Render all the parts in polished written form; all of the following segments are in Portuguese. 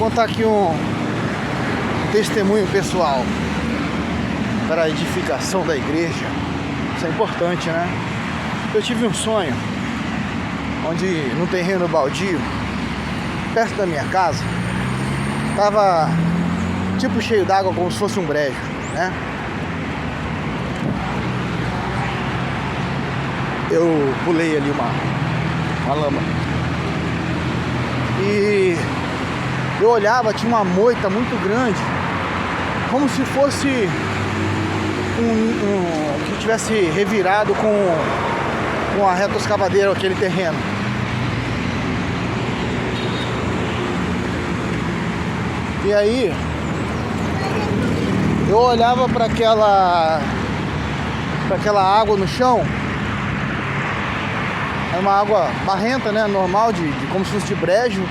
contar aqui um testemunho pessoal para a edificação da igreja. Isso é importante, né? Eu tive um sonho onde no terreno baldio, perto da minha casa, tava tipo cheio d'água, como se fosse um brejo, né? Eu pulei ali uma lama e eu olhava, tinha uma moita muito grande, como se fosse que tivesse revirado com a retroescavadeira aquele terreno. E aí eu olhava para aquela água no chão. É uma água barrenta, né? Normal, como se fosse de brejo.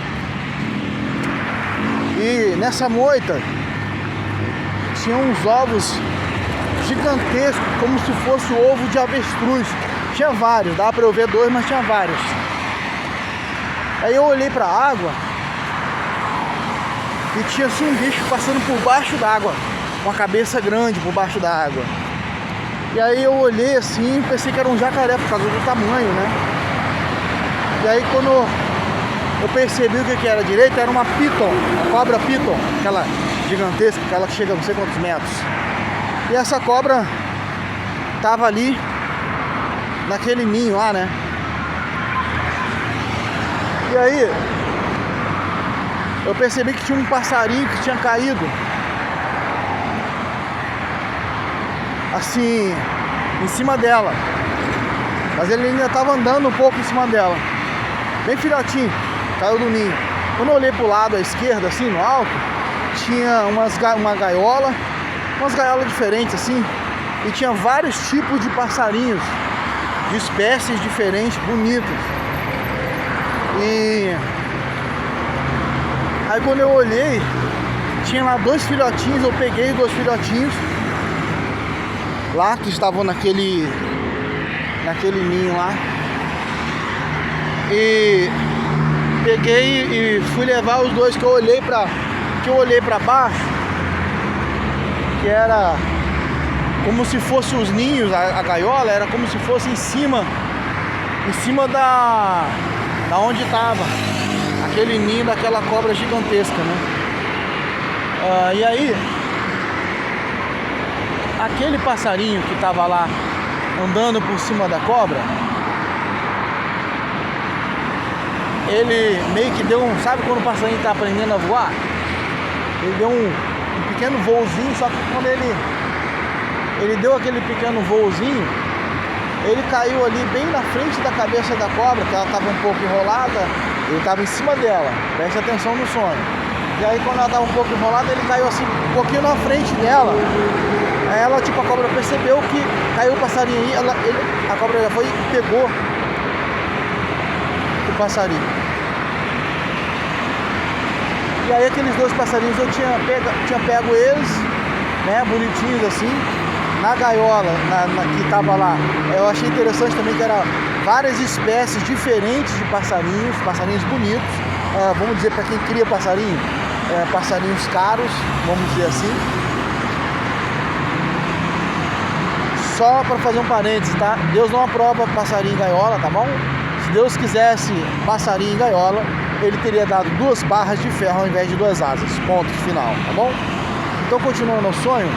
E nessa moita tinha uns ovos gigantescos, como se fosse o ovo de avestruz. Tinha vários, dava pra eu ver dois, mas tinha vários. Aí eu olhei pra água e tinha assim um bicho passando por baixo d'água, uma cabeça grande por baixo da água. E aí eu olhei assim e pensei que era um jacaré por causa do tamanho, né? E aí quando eu percebi o que era direito, era uma piton, a cobra piton, aquela gigantesca, aquela que chega a não sei quantos metros. E essa cobra tava ali naquele ninho lá, né? E aí eu percebi que tinha um passarinho que tinha caído assim em cima dela, mas ele ainda estava andando um pouco em cima dela, bem filhotinho, caiu do ninho. Quando eu olhei pro lado à esquerda, assim, no alto, tinha uma gaiola, umas gaiolas diferentes, assim, e tinha vários tipos de passarinhos, de espécies diferentes, bonitos. E aí quando eu olhei, tinha lá dois filhotinhos, eu peguei dois filhotinhos lá, que estavam naquele ninho lá. E peguei e fui levar os dois que eu olhei pra baixo, que era como se fosse os ninhos, a gaiola era como se fosse em cima da onde tava aquele ninho daquela cobra gigantesca, né? E aí aquele passarinho que tava lá andando por cima da cobra, ele meio que deu sabe quando o passarinho tá aprendendo a voar? Ele deu um pequeno voozinho, só que quando ele deu aquele pequeno voozinho, ele caiu ali bem na frente da cabeça da cobra, que ela estava um pouco enrolada, ele estava em cima dela, preste atenção no sonho. E aí quando ela estava um pouco enrolada, ele caiu assim um pouquinho na frente dela. Aí ela, a cobra percebeu que caiu o passarinho aí, a cobra já foi e pegou o passarinho. E aí aqueles dois passarinhos eu tinha pego eles, né, bonitinhos assim, na gaiola que tava lá. Eu achei interessante também que era várias espécies diferentes de passarinhos bonitos, vamos dizer, para quem cria passarinho, passarinhos caros, vamos dizer assim. Só para fazer um parênteses, tá? Deus não aprova passarinho em gaiola, tá bom? Se Deus quisesse passarinho em gaiola, ele teria dado 2 barras de ferro ao invés de 2 asas. Ponto final, tá bom? Então, continuando o sonho,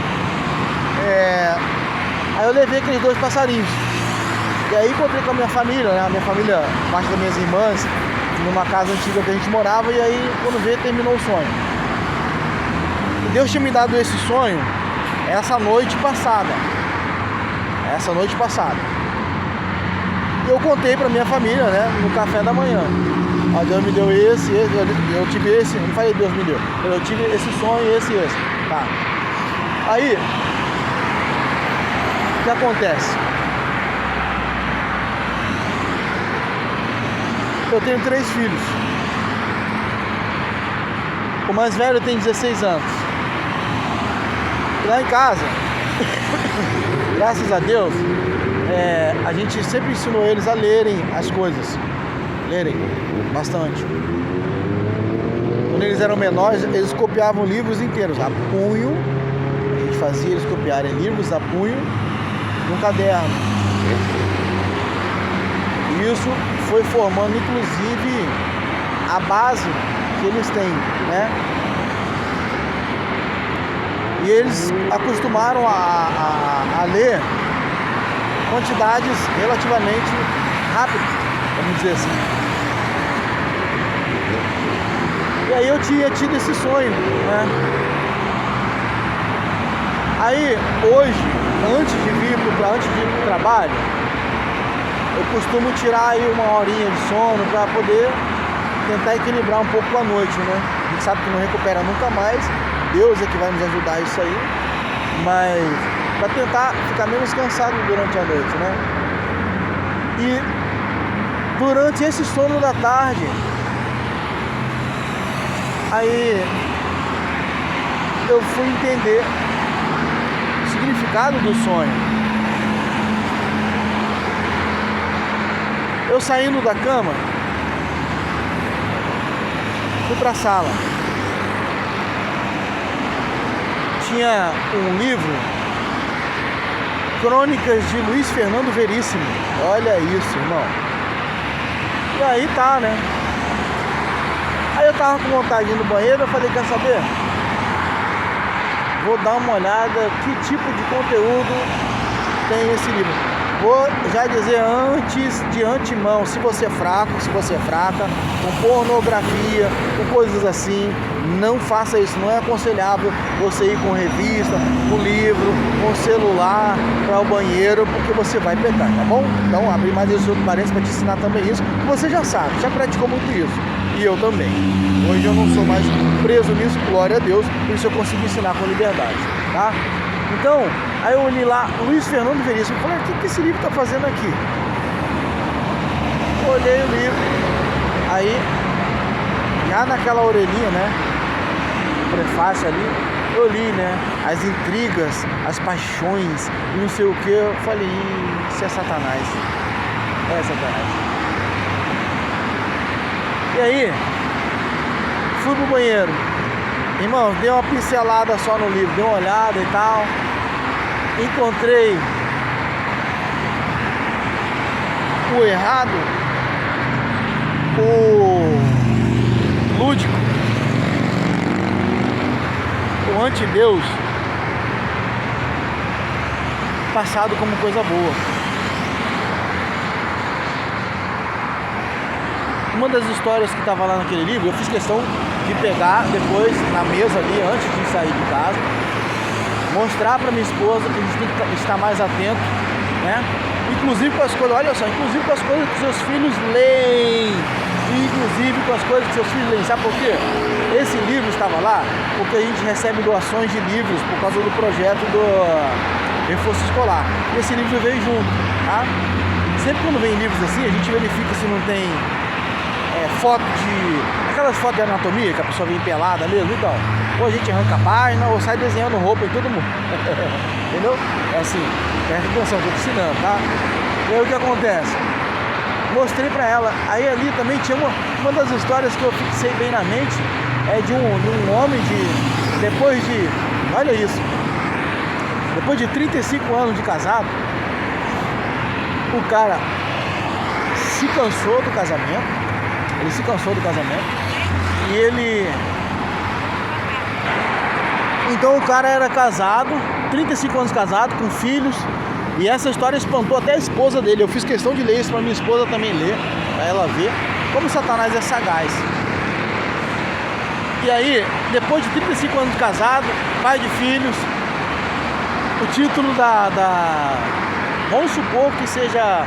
aí eu levei aqueles 2 passarinhos. E aí encontrei com a minha família, né? A minha família, parte das minhas irmãs, numa casa antiga que a gente morava, e aí quando veio terminou o sonho. E Deus tinha me dado esse sonho essa noite passada. E eu contei pra minha família, né, no café da manhã. Aí Deus me deu esse, eu tive esse, não falei Deus me deu, eu tive esse sonho, esse, tá. Aí, o que acontece? Eu tenho 3 filhos. O mais velho tem 16 anos. E lá em casa, graças a Deus, a gente sempre ensinou eles a lerem as coisas. Lerem bastante. quando eles eram menores, eles copiavam livros inteiros, a punho. A gente fazia eles copiarem livros a punho num caderno. E isso foi formando, inclusive, a base que eles têm, né? E eles acostumaram a ler quantidades relativamente rápidas, vamos dizer assim. E aí eu tinha tido esse sonho, né? Aí, hoje, antes de ir pro trabalho, eu costumo tirar aí uma horinha de sono para poder tentar equilibrar um pouco a noite, né? A gente sabe que não recupera nunca mais, Deus é que vai nos ajudar isso aí, mas para tentar ficar menos cansado durante a noite, né? E durante esse sono da tarde, aí eu fui entender o significado do sonho. Eu saindo da cama, fui pra sala. Tinha um livro, Crônicas de Luiz Fernando Veríssimo. Olha isso, irmão. E aí tá, né? Aí eu tava com vontade de ir no banheiro, eu falei, quer saber? Vou dar uma olhada que tipo de conteúdo tem esse livro. Vou já dizer antes, de antemão, se você é fraco, se você é fraca, com pornografia, com coisas assim, não faça isso, não é aconselhável você ir com revista, com livro, com celular para o banheiro, porque você vai pecar, tá bom? Então, abri mais esse outro parênteses para te ensinar também isso, que você já sabe, já praticou muito isso, e eu também. Hoje eu não sou mais preso nisso, glória a Deus, por isso eu consigo ensinar com liberdade, tá? Então, aí eu olhei lá, Luiz Fernando Veríssimo, falei, o que esse livro tá fazendo aqui? Olhei o livro, aí, já naquela orelhinha, né, o prefácio ali, eu li, né, as intrigas, as paixões, e não sei o que, eu falei, isso é Satanás, é Satanás. E aí, fui pro banheiro, irmão, dei uma pincelada só no livro, dei uma olhada e tal, encontrei o errado, o lúdico, o antideus, passado como coisa boa. Uma das histórias que estava lá naquele livro, eu fiz questão de pegar depois na mesa ali, antes de sair de casa, mostrar para minha esposa que a gente tem que estar mais atento, né? Inclusive com as coisas, olha só, inclusive com as coisas que seus filhos leem, inclusive com as coisas que seus filhos leem. Sabe por quê? Esse livro estava lá porque a gente recebe doações de livros por causa do projeto do reforço escolar. E esse livro veio junto, tá? Sempre quando vem livros assim, a gente verifica se não tem foto de... aquelas fotos de anatomia que a pessoa vem pelada mesmo, então, ou a gente arranca a página ou sai desenhando roupa em todo mundo. Entendeu? É assim, presta atenção, tô te ensinando, tá? E aí o que acontece? Mostrei pra ela, aí ali também tinha uma das histórias que eu fixei bem na mente, é de um homem depois de, olha isso, depois de 35 anos de casado, o cara se cansou do casamento. Ele se cansou do casamento e ele... Então o cara era casado, 35 anos casado, com filhos, e essa história espantou até a esposa dele. Eu fiz questão de ler isso para minha esposa também ler, para ela ver como Satanás é sagaz. E aí, depois de 35 anos de casado, pai de filhos, o título vamos supor que seja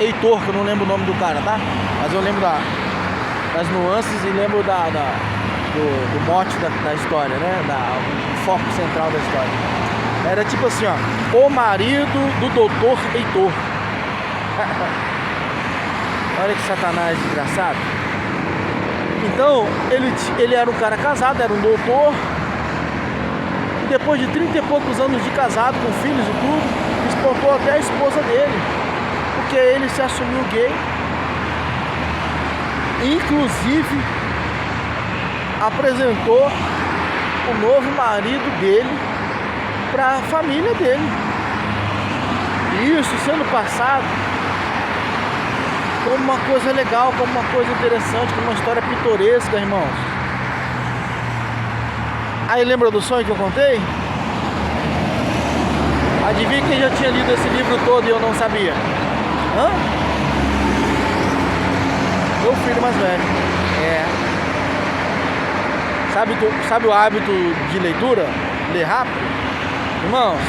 Heitor, que eu não lembro o nome do cara, tá? Mas eu lembro das nuances e lembro do mote da história, né? O foco central da história. Era tipo assim, ó, o marido do doutor Heitor. Olha que Satanás desgraçado. Então, ele era um cara casado, era um doutor. E depois de 30 e poucos anos de casado, com filhos e tudo, espantou até a esposa dele, porque ele se assumiu gay. Inclusive, apresentou o novo marido dele para a família dele. E isso sendo passado como uma coisa legal, como uma coisa interessante, como uma história pitoresca, irmãos. Aí lembra do sonho que eu contei? Adivinha quem já tinha lido esse livro todo e eu não sabia? Hã? Meu filho mais velho. Sabe o hábito de leitura? Ler rápido? Irmãos,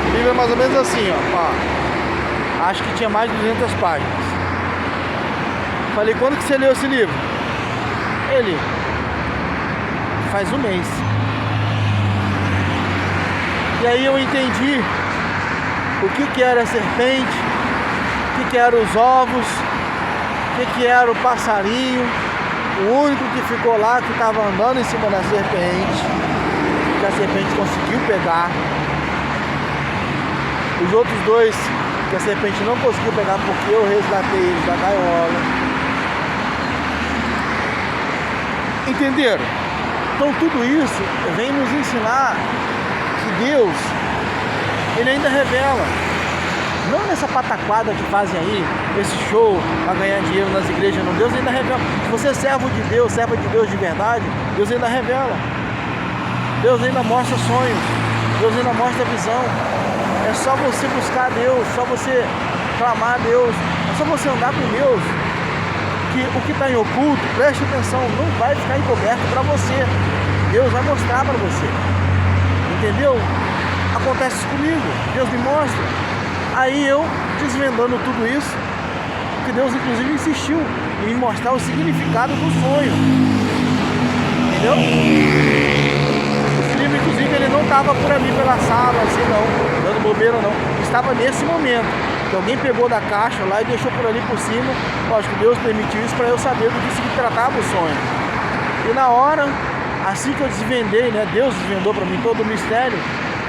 o livro é mais ou menos assim, ó. Acho que tinha mais de 200 páginas. Falei, quando que você leu esse livro? Ele, faz um mês. E aí eu entendi o que era a serpente, o que eram os ovos, o que era o passarinho. O único que ficou lá, que estava andando em cima da serpente, que a serpente conseguiu pegar. Os outros dois, que a serpente não conseguiu pegar porque eu resgatei eles da gaiola. Entenderam? Então tudo isso vem nos ensinar que Deus, Ele ainda revela. Não nessa pataquada que fazem aí, esse show para ganhar dinheiro nas igrejas, não. Deus ainda revela. Se você é servo de Deus, serva de Deus de verdade, Deus ainda revela. Deus ainda mostra sonhos, Deus ainda mostra visão. É só você buscar Deus, só você clamar a Deus, é só você andar com Deus, que o que está em oculto, preste atenção, não vai ficar encoberto para você. Deus vai mostrar para você. Entendeu? Acontece isso comigo, Deus me mostra. Aí eu, desvendando tudo isso, que Deus inclusive insistiu em me mostrar o significado do sonho. Entendeu? Esse livro, inclusive, ele não estava por ali pela sala, assim não, dando bobeira não. Estava nesse momento, que alguém pegou da caixa lá e deixou por ali por cima. Lógico, Deus permitiu isso para eu saber do que se tratava o sonho. E na hora, assim que eu desvendei, né, Deus desvendou para mim todo o mistério,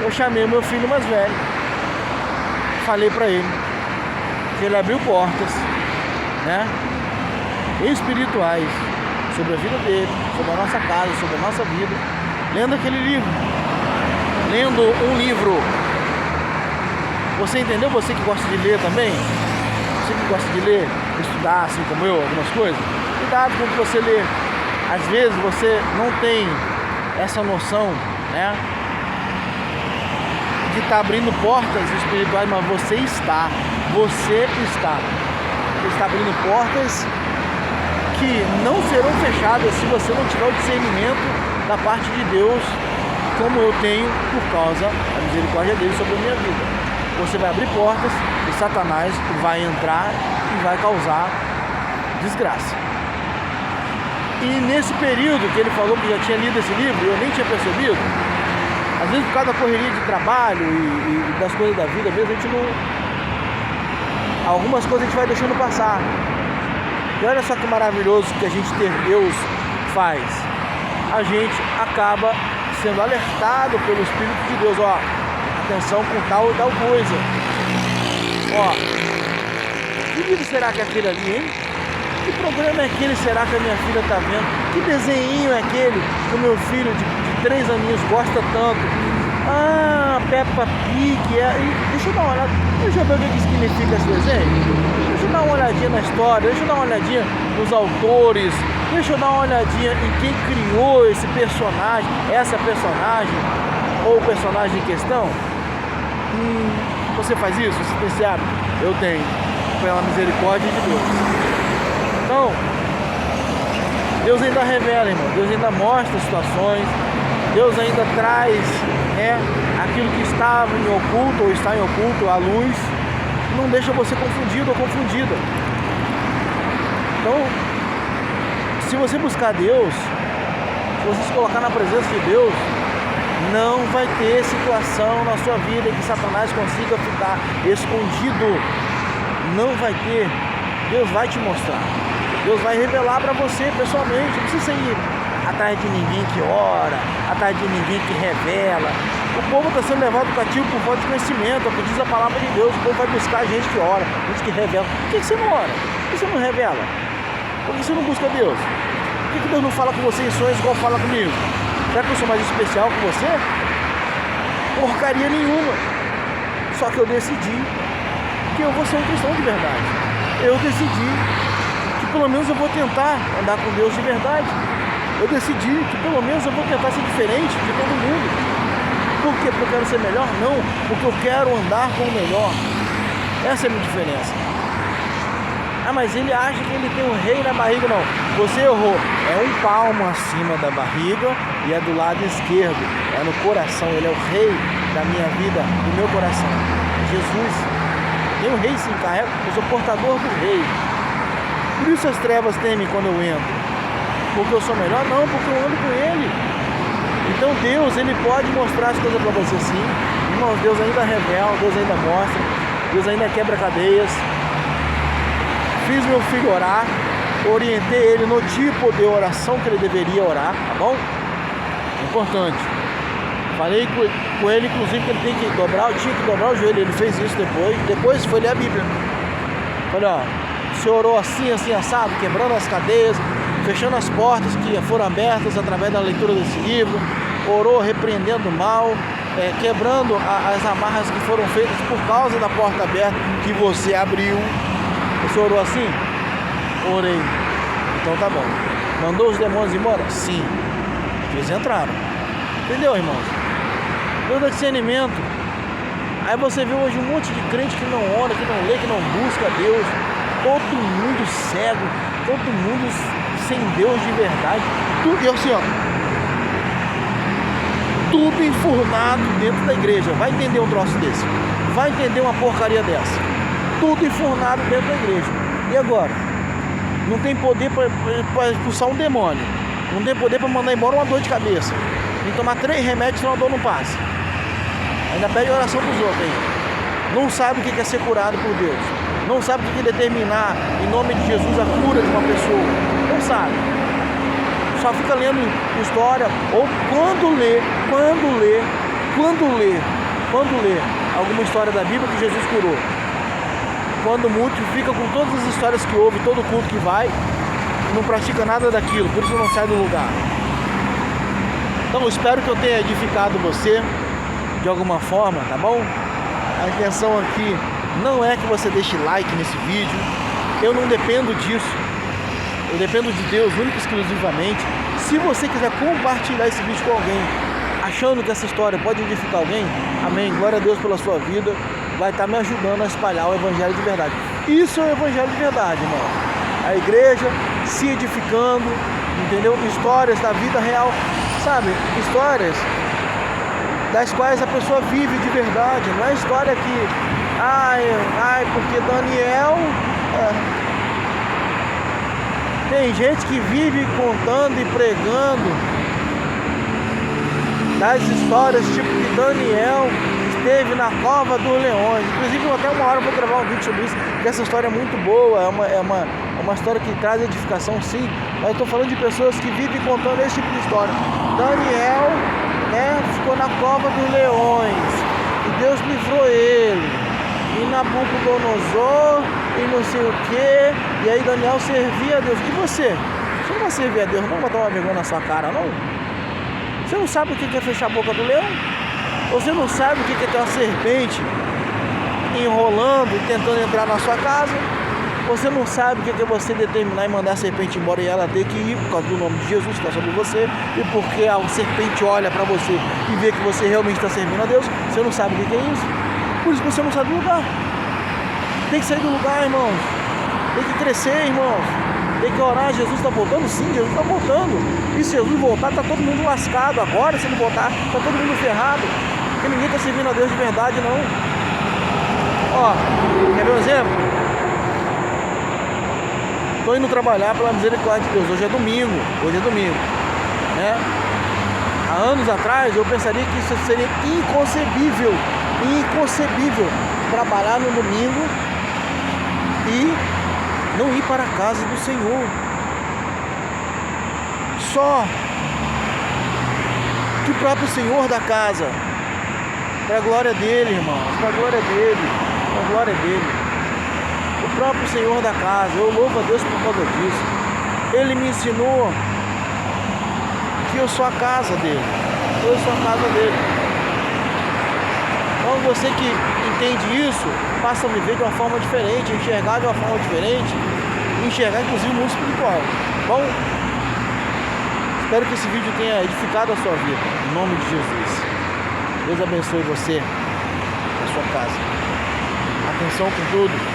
eu chamei o meu filho mais velho. Falei para ele que ele abriu portas, né, espirituais sobre a vida dele, sobre a nossa casa, sobre a nossa vida, lendo aquele livro, lendo um livro. Você entendeu? Você que gosta de ler também, você que gosta de ler, estudar assim como eu, algumas coisas, cuidado com o que você lê. Às vezes você não tem essa noção, né, de estar abrindo portas espirituais, mas você está abrindo portas que não serão fechadas se você não tiver o discernimento da parte de Deus, como eu tenho por causa da misericórdia dele sobre a minha vida. Você vai abrir portas e Satanás vai entrar e vai causar desgraça. E nesse período que ele falou que já tinha lido esse livro, eu nem tinha percebido. Às vezes por causa da correria de trabalho e das coisas da vida mesmo, a gente não... Algumas coisas a gente vai deixando passar. E olha só que maravilhoso que a gente ter Deus faz. A gente acaba sendo alertado pelo Espírito de Deus, ó, atenção com tal e tal coisa. Ó, que livro será que é aquele ali, hein? Que programa é aquele, será que a minha filha tá vendo? Que desenho é aquele que o meu filho de 3 aninhos gosta tanto? Ah, Peppa Pig, deixa eu dar uma olhada, deixa eu ver o que significa esse desenho. Deixa eu dar uma olhadinha na história, deixa eu dar uma olhadinha nos autores, deixa eu dar uma olhadinha em quem criou esse personagem, essa personagem, ou o personagem em questão. Você faz isso? Você tem esse hábito? Eu tenho, pela misericórdia de Deus. Então, Deus ainda revela, irmão, Deus ainda mostra situações, Deus ainda traz, né, aquilo que estava em oculto ou está em oculto à luz, não deixa você confundido ou confundida. Então, se você buscar Deus, se você se colocar na presença de Deus, não vai ter situação na sua vida em que Satanás consiga ficar escondido. Não vai ter. Deus vai te mostrar. Deus vai revelar para você pessoalmente. Não precisa ir atrás de ninguém que ora, atrás de ninguém que revela. O povo está sendo levado cativo por falta de conhecimento, é o que diz a palavra de Deus. O povo vai buscar gente que ora, gente que revela. Por que você não ora? Por que você não revela? Por que você não busca Deus? que Deus não fala com você em sonhos igual fala comigo? Será que eu sou mais especial que você? Porcaria nenhuma. Só que eu decidi que eu vou ser um cristão de verdade. Eu decidi que pelo menos eu vou tentar andar com Deus de verdade. Eu decidi que pelo menos eu vou tentar ser diferente de todo mundo. Por quê? Porque eu quero ser melhor? Não, porque eu quero andar com o melhor. Essa é a minha diferença. Ah, mas ele acha que ele tem um rei na barriga. Não, você errou. É um palmo acima da barriga e é do lado esquerdo. É no coração. Ele é o rei da minha vida, do meu coração. Jesus. Tem um rei sim, carrega. Eu sou portador do rei. Por isso as trevas temem quando eu entro. Porque eu sou melhor? Não, porque eu ando com ele. Então Deus, ele pode mostrar as coisas para você sim. Irmãos, Deus ainda revela, Deus ainda mostra, Deus ainda quebra cadeias. Fiz meu filho orar, orientei ele no tipo de oração que ele deveria orar, tá bom? É importante. Falei com ele, inclusive, que ele tinha que dobrar o joelho, ele fez isso depois foi ler a Bíblia. Falei, ó, você orou assim, assim, assado, quebrando as cadeias, fechando as portas que foram abertas através da leitura desse livro, orou repreendendo o mal, quebrando as amarras que foram feitas por causa da porta aberta que você abriu. Você orou assim? Orei. Então tá bom. Mandou os demônios embora? Sim. Eles entraram. Entendeu, irmãos? Deus dá discernimento. Aí você vê hoje um monte de crente que não ora, que não lê, que não busca Deus. Todo mundo cego, todo mundo sem Deus de verdade. Tudo, assim, ó, tudo enfurnado dentro da igreja. Vai entender um troço desse? Vai entender uma porcaria dessa? Tudo enfurnado dentro da igreja. E agora? Não tem poder para expulsar um demônio. Não tem poder para mandar embora uma dor de cabeça. Tem que tomar 3 remédios senão a dor não passa. Ainda pede oração dos outros aí. Não sabe o que é ser curado por Deus. Não sabe o que é determinar em nome de Jesus a cura de uma pessoa. Não sabe. Só fica lendo história ou quando lê alguma história da Bíblia que Jesus curou. Quando muito, fica com todas as histórias que houve, todo culto que vai, não pratica nada daquilo, por isso não sai do lugar. Então eu espero que eu tenha edificado você de alguma forma, tá bom? A intenção aqui não é que você deixe like nesse vídeo, eu não dependo disso, eu dependo de Deus única e exclusivamente. Se você quiser compartilhar esse vídeo com alguém, achando que essa história pode edificar alguém, amém, glória a Deus pela sua vida, vai estar me ajudando a espalhar o evangelho de verdade. Isso é o evangelho de verdade, irmão. A igreja se edificando, entendeu? Histórias da vida real, sabe? Histórias das quais a pessoa vive de verdade. Não é história que, porque Daniel... Tem gente que vive contando e pregando das histórias tipo que Daniel esteve na cova dos leões. Inclusive até uma hora eu vou gravar um vídeo sobre isso, porque essa história é muito boa, é uma história que traz edificação sim, mas eu estou falando de pessoas que vivem contando esse tipo de história. Daniel, ficou na cova dos leões e Deus livrou ele, e Nabucodonosor e não sei o que, e aí Daniel servia a Deus. E você não vai servir a Deus, não vai dar uma vergonha na sua cara, não? Você não sabe o que é fechar a boca do leão? Você não sabe o que é ter uma serpente enrolando e tentando entrar na sua casa? Você não sabe o que é você determinar e mandar a serpente embora e ela ter que ir por causa do nome de Jesus que está sobre você, e porque a serpente olha para você e vê que você realmente está servindo a Deus? Você não sabe o que é isso? Por isso que você não sai do lugar. Tem que sair do lugar, irmãos. Tem que crescer, irmãos. Tem que orar. Jesus está voltando? Sim, Jesus está voltando. E se Jesus voltar, está todo mundo lascado. Agora, se ele voltar, está todo mundo ferrado. Porque ninguém está servindo a Deus de verdade, não. Ó, quer ver um exemplo? Estou indo trabalhar pela misericórdia de Deus. Hoje é domingo, né? Há anos atrás eu pensaria que isso seria inconcebível trabalhar no domingo e não ir para a casa do Senhor. Só que o próprio Senhor da casa, para a glória dele, irmãos, para a glória dele, o próprio Senhor da casa, eu louvo a Deus por causa disso. Ele me ensinou que eu sou a casa dele. Eu sou a casa dele. Então você que entende isso, passa a me ver de uma forma diferente, enxergar de uma forma diferente, enxergar inclusive o mundo espiritual. Bom, espero que esse vídeo tenha edificado a sua vida, em nome de Jesus. Deus abençoe você, a sua casa. Atenção com tudo.